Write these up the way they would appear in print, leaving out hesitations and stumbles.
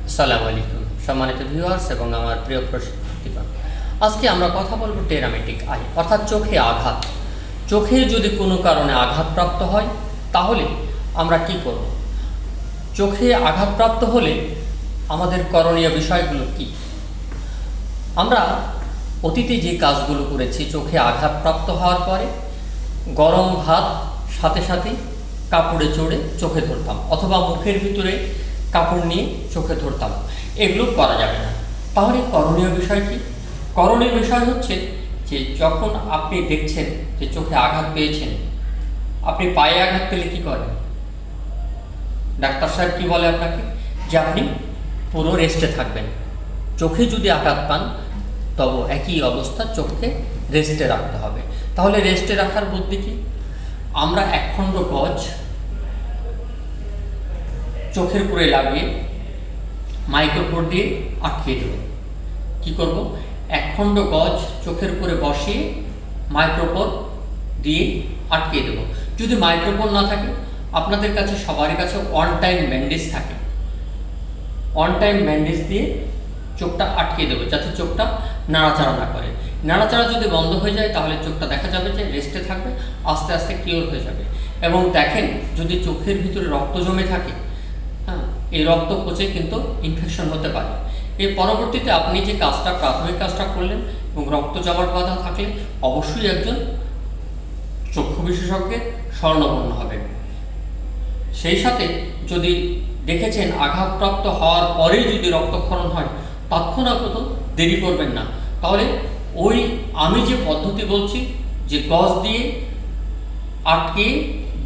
আসসালামু আলাইকুম সম্মানিত ভিউয়ার্স এবং আমার প্রিয় প্রশিক্ষার্থীগণ, আজকে আমরা কথা বলবো টেরামেটিক আই অর্থাৎ চোখে আঘাত। চোখে যদি কোনো কারণে আঘাতপ্রাপ্ত হয় তাহলে আমরা কি করব? চোখে আঘাতপ্রাপ্ত হলে আমাদের করণীয় বিষয়গুলো কি? আমরা অতীতে যে কাজগুলো করেছি, চোখে আঘাতপ্রাপ্ত হওয়ার পরে গরম ভাত সাথে সাথে কাপড়ে চড়ে চোখে ধরতাম, অথবা মুখের ভিতরে কাপড় নিয়ে চোখে ধরতাম। এগুলো করা যাবে না। তাহলে করণীয় বিষয় কি? করণীয় বিষয় হচ্ছে যে যখন আপনি দেখছেন যে চোখে আঘাত পেয়েছেন, আপনি পায়ে আঘাত পেলে কি করেন? ডাক্তার সাহেব কি বলে আপনাকে? যে আপনি পুরো রেস্টে থাকবেন। চোখে যদি আঘাত পান তবে একই অবস্থা, চোখকে রেস্টে রাখতে হবে। তাহলে রেস্টে রাখার বুদ্ধি কি? আমরা একখণ্ড গজ চোখের উপরে লাগিয়ে মাইক্রোপোর দিয়ে আটকিয়ে দেব। কি করব? একখণ্ড গজ চোখের উপরে বসিয়ে মাইক্রোপোর দিয়ে আটকিয়ে দেব। যদি মাইক্রোপোর না থাকে, আপনাদের কাছে সবারই কাছে ওয়ান টাইম ব্যান্ডেজ থাকে, ওয়ান টাইম ব্যান্ডেজ দিয়ে চোখটা আটকিয়ে দেবো, যাতে চোখটা নাড়াচাড়া না করে। নাড়াচাড়া যদি বন্ধ হয়ে যায় তাহলে চোখটা দেখা যাবে যে রেস্টে থাকবে, আস্তে আস্তে কিওর হয়ে যাবে। এবং দেখেন, যদি চোখের ভিতরে রক্ত জমে থাকে, এই রক্ত পচে কিন্তু ইনফেকশন হতে পারে। এর পরবর্তীতে আপনি যে কাজটা, প্রাথমিক কাজটা করলেন এবং রক্ত জমাট বাঁধা থাকলে অবশ্যই একজন চক্ষু বিশেষজ্ঞের শরণাপন্ন হবেন। সেই সাথে যদি দেখেছেন আঘাতপ্রাপ্ত হওয়ার পরেই যদি রক্তক্ষরণ হয়, তৎক্ষণাৎ দেরি করবেন না। তাহলে ওই আমি যে পদ্ধতি বলছি, যে গজ দিয়ে আটকে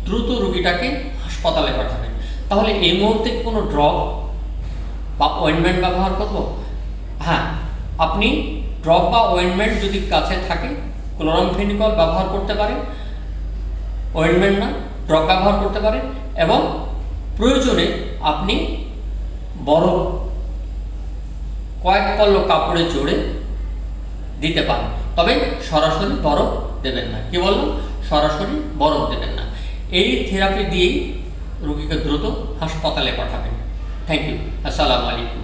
দ্রুত রোগীটাকে হাসপাতালে পাঠাবেন। তাহলে এই মুহূর্তে কোনো ড্রপ বা অয়েন্টমেন্ট ব্যবহার করব? হ্যাঁ, আপনি ড্রপ বা অয়েন্টমেন্ট যদি কাছে থাকে, ক্লোরামফেনিকল ব্যবহার করতে পারেন। অয়েন্টমেন্ট না, ড্রপ ব্যবহার করতে পারেন। এবং প্রয়োজনে আপনি বরফ কয়েক পল্ল কাপড়ে জড়ে দিতে পারেন, তবে সরাসরি বরফ দেবেন না। কি বললাম? সরাসরি বরফ দেবেন না। এই থেরাপি দিয়েই রোগীকে দ্রুত হাসপাতালে পাঠাবেন। Thank you. আসসালামু আলাইকুম।